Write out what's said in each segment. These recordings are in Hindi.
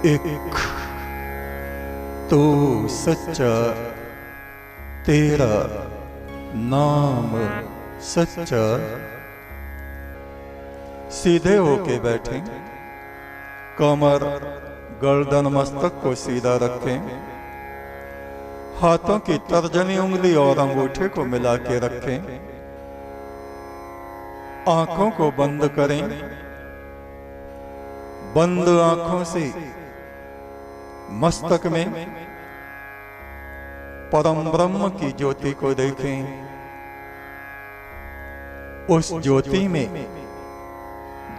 एक तो सच्चा तेरा नाम सच्चा। सीधे होके बैठे, कमर गर्दन मस्तक को सीधा रखें, हाथों की तर्जनी उंगली और अंगूठे को मिला के रखें, आंखों को बंद करें। बंद आंखों से मस्तक में परम ब्रह्म की ज्योति को देखें। उस ज्योति में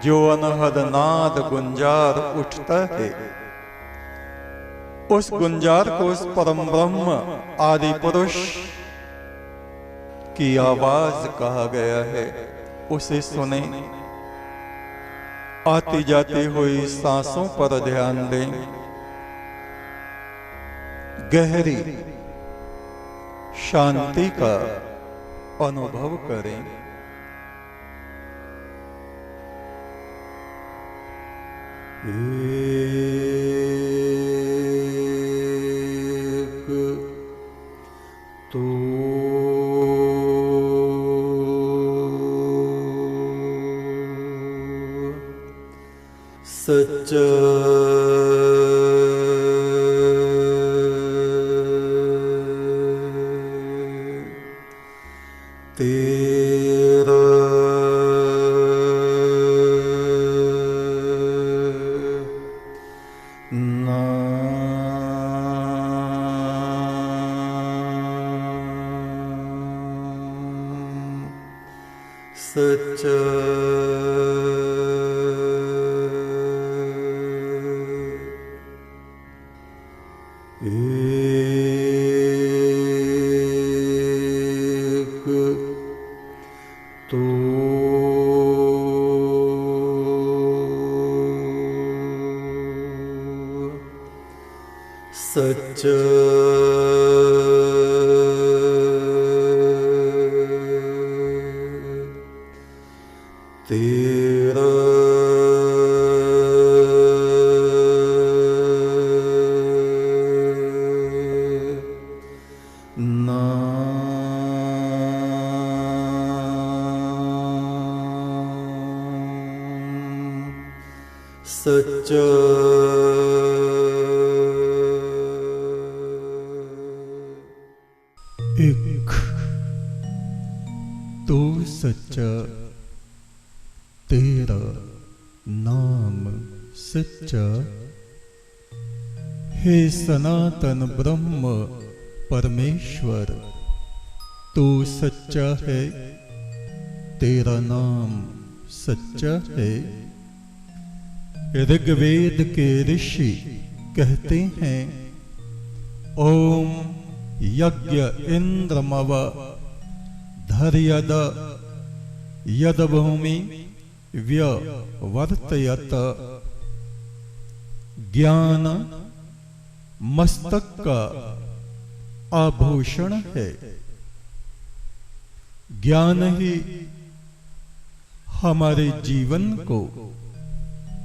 जो अनहद नाद गुंजार उठता है, उस गुंजार को उस परम ब्रह्म आदि पुरुष की आवाज कहा गया है। उसे सुने, आती जाती हुई सांसों पर ध्यान दें, गहरी शांति का अनुभव करें। एक तो सच्चा तेरा नाम सच्चा। एक तो सच्चा तेरा नाम सच्चा। एक तो सच्चा तेरा नाम सच्चा। हे सनातन ब्रह्म परमेश्वर, तू सच्चा है, तेरा नाम सच्चा है। ऋग्वेद के ऋषि कहते हैं, ओम यज्ञ इंद्रमव धर्यद यद भूमि व्यवर्तयत। ज्ञान मस्तक का आभूषण है। ज्ञान ही हमारे जीवन को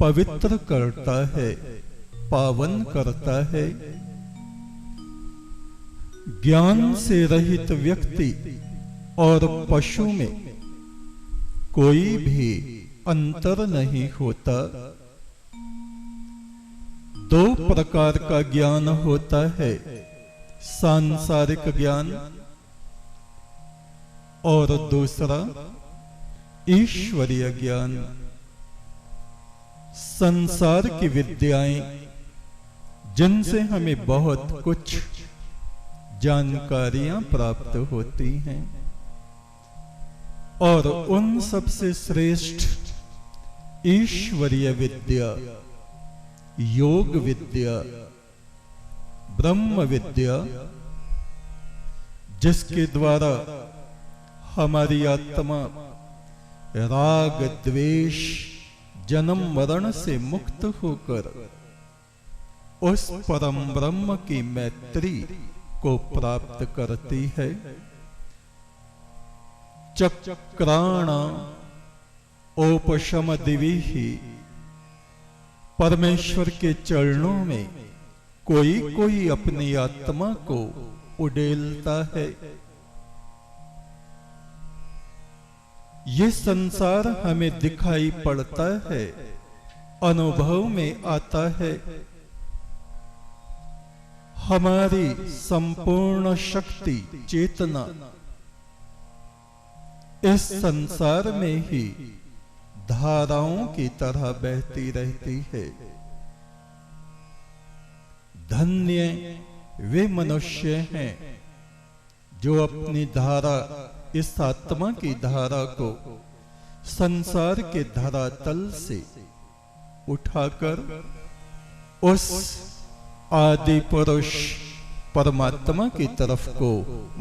पवित्र करता है, पावन करता है। ज्ञान से रहित व्यक्ति और पशु में कोई भी अंतर नहीं होता। दो प्रकार का ज्ञान होता है, सांसारिक ज्ञान और दूसरा ईश्वरीय ज्ञान। संसार की विद्याएं जिनसे हमें बहुत कुछ जानकारियां प्राप्त होती हैं, और उन सबसे श्रेष्ठ ईश्वरीय विद्या, योग विद्या, ब्रह्म विद्या, जिसके द्वारा हमारी आत्मा राग द्वेष जन्म मरण से मुक्त होकर उस परम ब्रह्म की मैत्री को प्राप्त करती है। चक्राण ओपशम दिविहि परमेश्वर के चरणों में कोई कोई अपनी आत्मा को उड़ेलता है। ये संसार हमें दिखाई पड़ता है, अनुभव में आता है। हमारी संपूर्ण शक्ति चेतना इस संसार में ही धाराओं की तरह बहती रहती है। धन्य वे मनुष्य हैं जो अपनी धारा, इस आत्मा की धारा को संसार के धरातल से उठाकर उस आदि पुरुष परमात्मा की तरफ को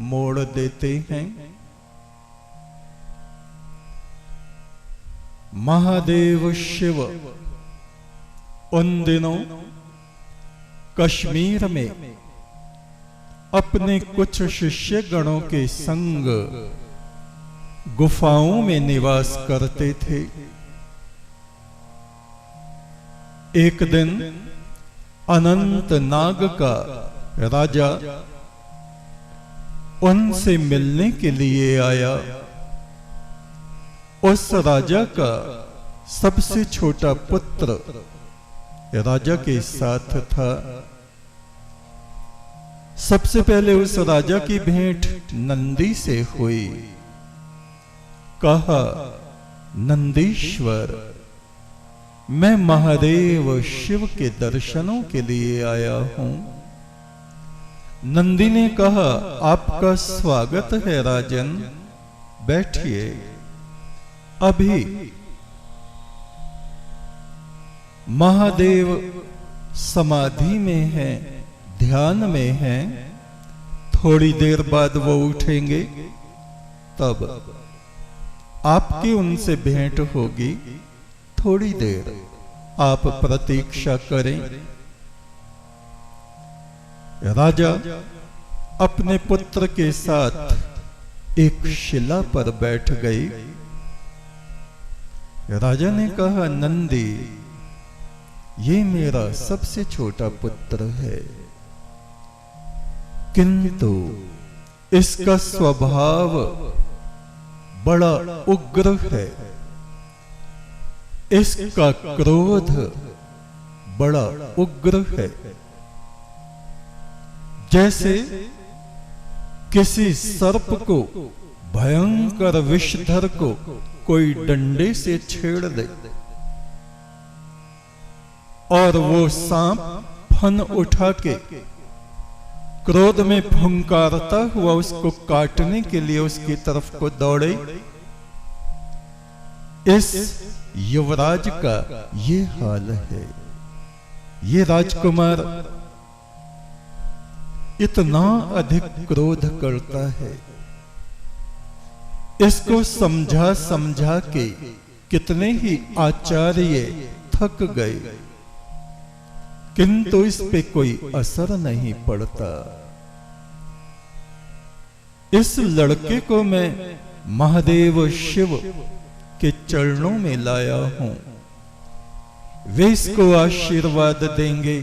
मोड़ देते हैं। महादेव शिव उन दिनों कश्मीर में अपने कुछ शिष्य गणों के संग गुफाओं में निवास करते थे। एक दिन अनंत नाग का राजा उनसे मिलने के लिए आया। उस राजा का सबसे छोटा पुत्र राजा के साथ था। सबसे पहले उस राजा की भेंट नंदी से हुई। कहा, नंदीश्वर, मैं महादेव शिव के दर्शनों के लिए आया हूं। नंदी ने कहा, आपका स्वागत है राजन, बैठिए। अभी महादेव समाधि में हैं, ध्यान में हैं, थोड़ी देर बाद वो उठेंगे, तब आपकी उनसे भेंट होगी। थोड़ी देर आप प्रतीक्षा करें। राजा अपने पुत्र के साथ एक शिला पर बैठ गई। राजा ने कहा, नंदी, ये मेरा सबसे छोटा पुत्र है, किंतु इसका स्वभाव बड़ा उग्र है, इसका क्रोध बड़ा उग्र है। जैसे किसी सर्प को, भयंकर विषधर को कोई डंडे से छेड़ दे और वो सांप फन उठा के क्रोध में फुंकारता हुआ उसको काटने के लिए उसकी तरफ को दौड़े, इस युवराज का ये हाल है। ये राजकुमार इतना अधिक क्रोध करता है। इसको समझा समझा के कितने ही आचार्य थक गए, किंतु इस पे कोई असर नहीं पड़ता। इस लड़के को मैं महादेव शिव के चरणों में लाया हूं। वे इसको आशीर्वाद देंगे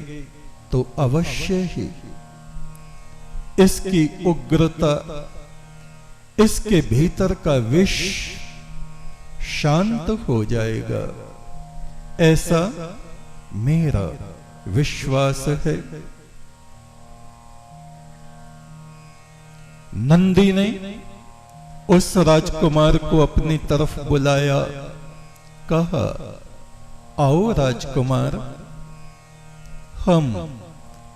तो अवश्य ही इसकी उग्रता, इसके भीतर का विष शांत हो जाएगा, ऐसा मेरा विश्वास है। नंदी ने उस राजकुमार को अपनी तरफ बुलाया। कहा, आओ राजकुमार, हम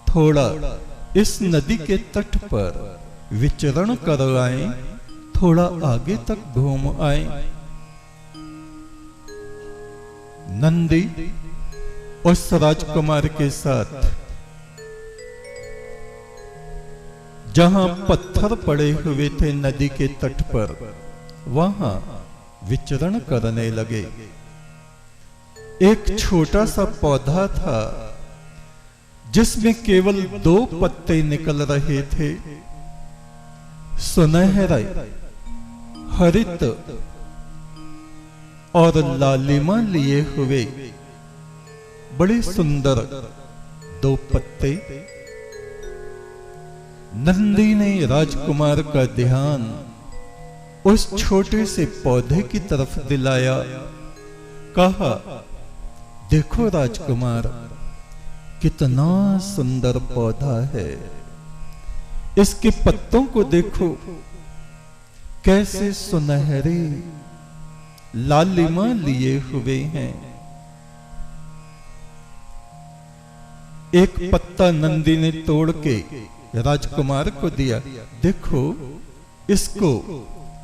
थोड़ा इस नदी के तट पर विचरण कर आए, थोड़ा आगे तक घूम आए। नंदी उस राजकुमार के साथ जहां पत्थर पड़े हुए थे नदी के तट पर, वहां विचरण करने लगे। एक छोटा सा पौधा था जिसमें केवल 2 पत्ते निकल रहे थे। सुनहरे, हरित और लालिमा लिए हुए बड़े सुंदर 2 पत्ते। नंदी ने राजकुमार का ध्यान उस छोटे से पौधे की तरफ दिलाया। कहा, देखो राजकुमार, कितना सुंदर पौधा है। इसके पत्तों को देखो, कैसे सुनहरे लालिमा लिए हुए हैं। एक पत्ता नंदी ने तोड़ के राजकुमार को दिया। देखो, इसको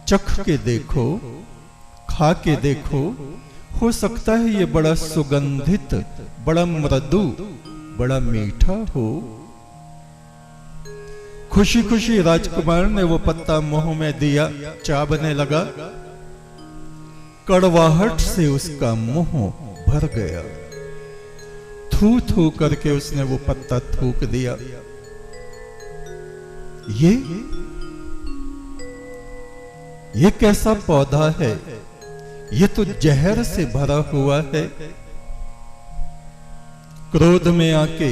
चख के देखो, खा के देखो, हो सकता है ये बड़ा सुगंधित, बड़ा मृदु, बड़ा मीठा हो। खुशी खुशी राजकुमार ने वो पत्ता मुंह में दिया, चाबने लगा। कड़वाहट से उसका मुंह भर गया। थू थू करके उसने वो पत्ता थूक दिया। ये कैसा पौधा है? ये तो जहर से भरा हुआ है। क्रोध में आके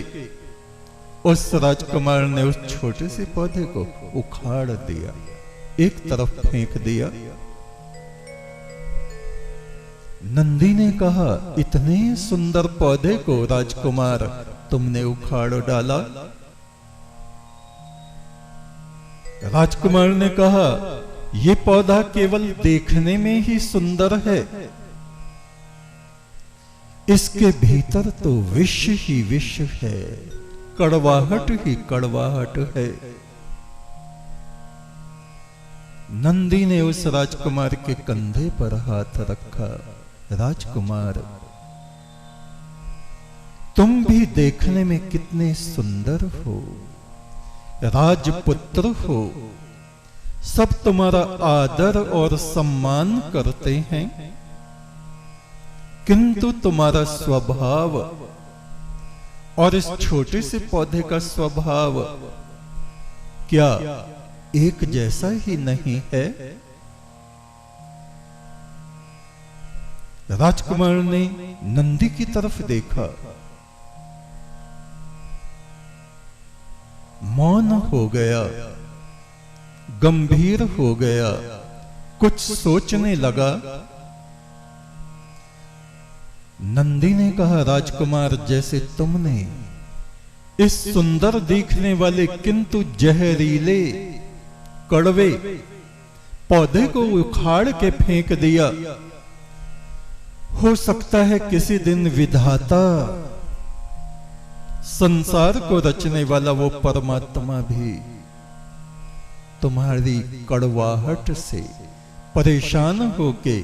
उस राजकुमार ने उस छोटे से पौधे को उखाड़ दिया, एक तरफ फेंक दिया। नंदी ने कहा, इतने सुंदर पौधे को राजकुमार तुमने उखाड़ डाला। राजकुमार ने कहा, ये पौधा केवल देखने में ही सुंदर है, इसके भीतर तो विष ही विष है, कड़वाहट ही कड़वाहट है। नंदी ने उस राजकुमार के कंधे पर हाथ रखा। राजकुमार, तुम भी देखने में कितने सुंदर हो, राजपुत्र हो, सब तुम्हारा आदर और सम्मान करते हैं, किंतु तुम्हारा स्वभाव और इस छोटे से पौधे का स्वभाव क्या एक जैसा ही नहीं है? राजकुमार ने नंदी की तरफ देखा, मौन हो गया, गंभीर हो गया, कुछ सोचने लगा। नंदी ने कहा, राजकुमार, जैसे तुमने इस सुंदर दिखने वाले किंतु जहरीले कड़वे पौधे को उखाड़ के फेंक दिया, हो सकता है किसी दिन विधाता, संसार को रचने वाला वो परमात्मा भी तुम्हारी कड़वाहट से परेशान होके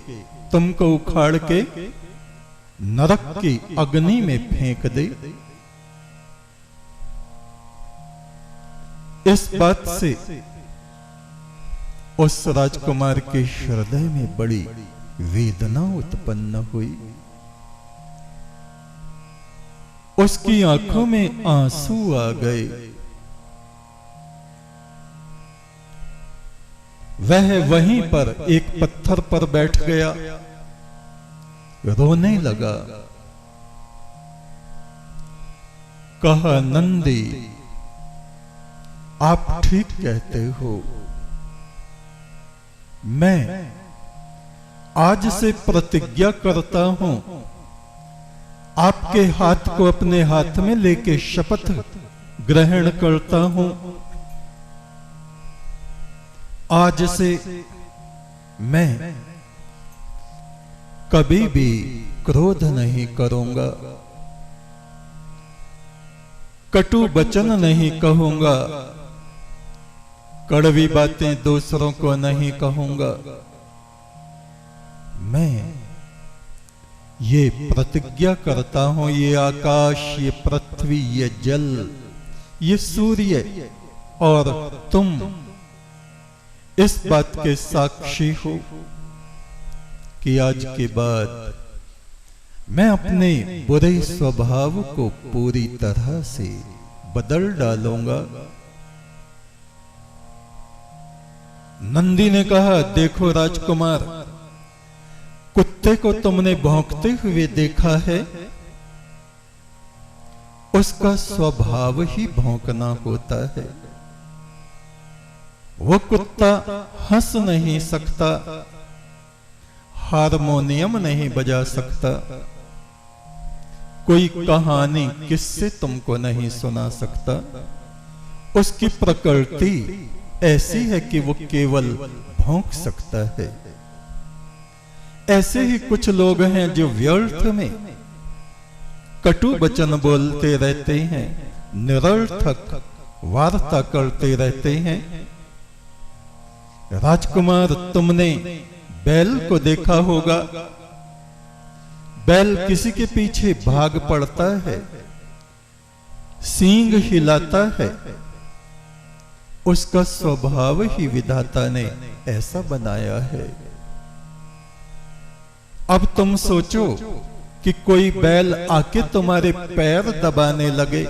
तुमको उखाड़ के नरक की अग्नि में फेंक दे। इस बात से उस राजकुमार के हृदय में बड़ी वेदना उत्पन्न हुई। उसकी आंखों में आंसू आ गए। वह वहीं पर एक पत्थर पर बैठ गया, रोने लगा। कहा, नंदी, आप ठीक कहते हो, मैं आज से प्रतिज्ञा करता हूं, आपके हाथ को अपने हाथ में लेके शपथ ग्रहण करता हूं, आज से मैं कभी भी क्रोध नहीं करूंगा, कटु वचन नहीं कहूंगा, कड़वी बातें दूसरों को नहीं कहूंगा। मैं ये प्रतिज्ञा करता हूं, ये आकाश, ये पृथ्वी, ये जल, ये सूर्य और तुम इस बात के साक्षी हो कि आज के बाद मैं अपने बुरे स्वभाव को पूरी तरह से बदल डालूंगा। नंदी ने कहा, देखो राजकुमार, कुत्ते को तुमने भौंकते हुए देखा है, उसका स्वभाव ही भौंकना होता है। वो कुत्ता हंस नहीं सकता, हारमोनियम नहीं बजा सकता, कोई कहानी किससे तुमको नहीं सुना सकता। उसकी प्रकृति ऐसी है कि वो केवल भौंक सकता है। ऐसे ही कुछ लोग हैं जो व्यर्थ में कटु वचन बोलते रहते हैं, निरर्थक वार्ता करते रहते हैं। राजकुमार, तुमने बैल को देखा होगा। बैल किसी के पीछे भाग पड़ता है, सींग हिलाता है। उसका स्वभाव ही विधाता ने ऐसा बनाया है। अब तुम सोचो कि कोई बैल आके तुम्हारे पैर दबाने लगे,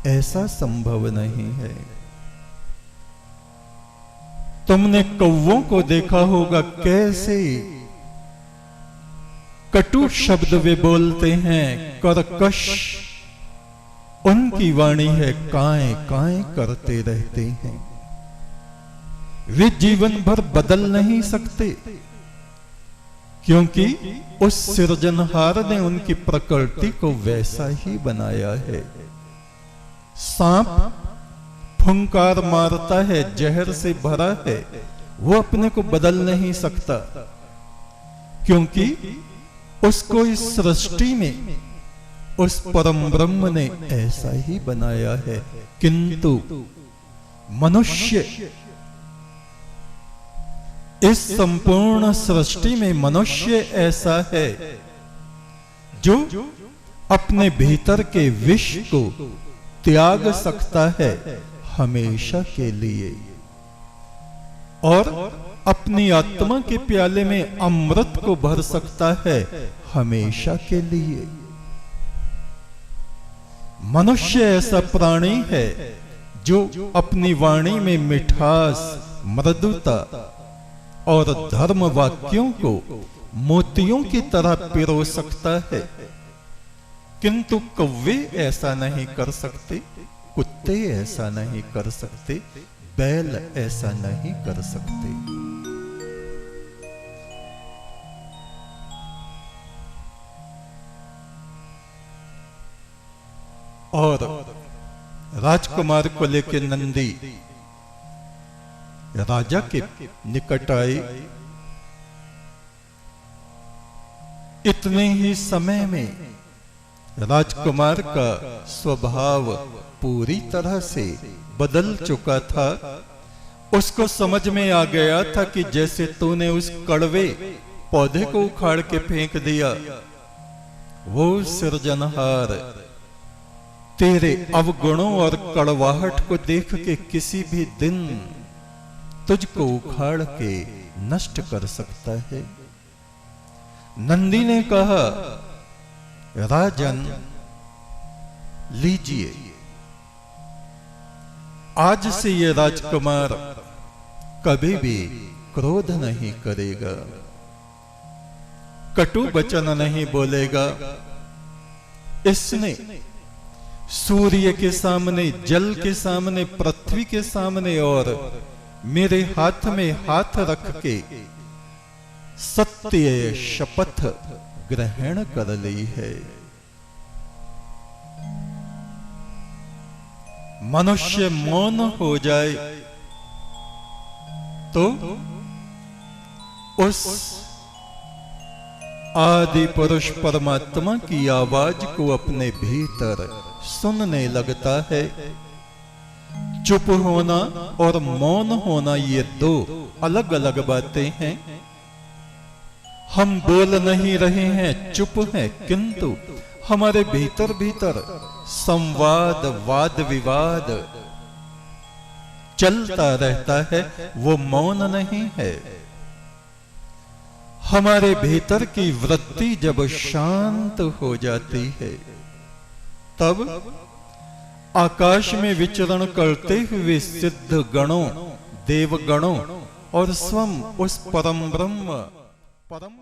ऐसा संभव नहीं है। तुमने कौवों को देखा होगा कैसे कटु शब्द वे बोलते हैं, कर्कश उनकी वाणी है, काएं काएं करते रहते हैं। वे जीवन भर बदल नहीं सकते, क्योंकि उस सृजनहार ने उनकी प्रकृति को वैसा ही बनाया है। सांप फुंकार मारता है, जहर से भरा है, वो अपने को बदल नहीं सकता, क्योंकि उसको इस सृष्टि में उस परम ब्रह्म ने ऐसा ही बनाया है। किंतु मनुष्य, इस संपूर्ण सृष्टि में मनुष्य ऐसा है जो अपने भीतर के विष को त्याग सकता है हमेशा के लिए, और अपनी आत्मा के प्याले में अमृत को भर सकता है हमेशा के लिए। मनुष्य ऐसा प्राणी है जो अपनी वाणी में मिठास, मृदुता और धर्म वाक्यों को मोतियों की तरह पिरो सकता है, किंतु कौवे ऐसा नहीं कर सकते, कुत्ते ऐसा नहीं कर सकते, बैल ऐसा नहीं कर सकते। और राजकुमार को लेकर नंदी राजा के निकट आए। इतने ही समय में राजकुमार का स्वभाव पूरी तरह से बदल चुका था। उसको समझ में आ गया था कि जैसे तूने उस कड़वे पौधे को उखाड़ के फेंक दिया, वो सृजनहार तेरे अवगुणों और कड़वाहट को देख के किसी भी दिन तुझको उखाड़ के नष्ट कर सकता है। नंदी ने कहा, राजन लीजिए, आज से ये राजकुमार कभी भी क्रोध नहीं करेगा, कटु वचन नहीं बोलेगा। इसने सूर्य के सामने, जल के सामने, पृथ्वी के सामने और मेरे हाथ में हाथ रख के सत्य शपथ ग्रहण कर ली है। मनुष्य मौन हो जाए तो उस आदि पुरुष परमात्मा की आवाज को अपने भीतर सुनने लगता है। चुप होना और मौन होना ये दो अलग अलग बातें हैं। हम बोल नहीं रहे हैं, चुप हैं, किंतु हमारे भीतर भीतर संवाद, वाद विवाद चलता रहता है, वो मौन नहीं है। हमारे भीतर की वृत्ति जब शांत हो जाती है, तब आकाश में विचरण करते हुए सिद्ध गणों, देवगणों और स्वयं उस परम ब्रह्म, परम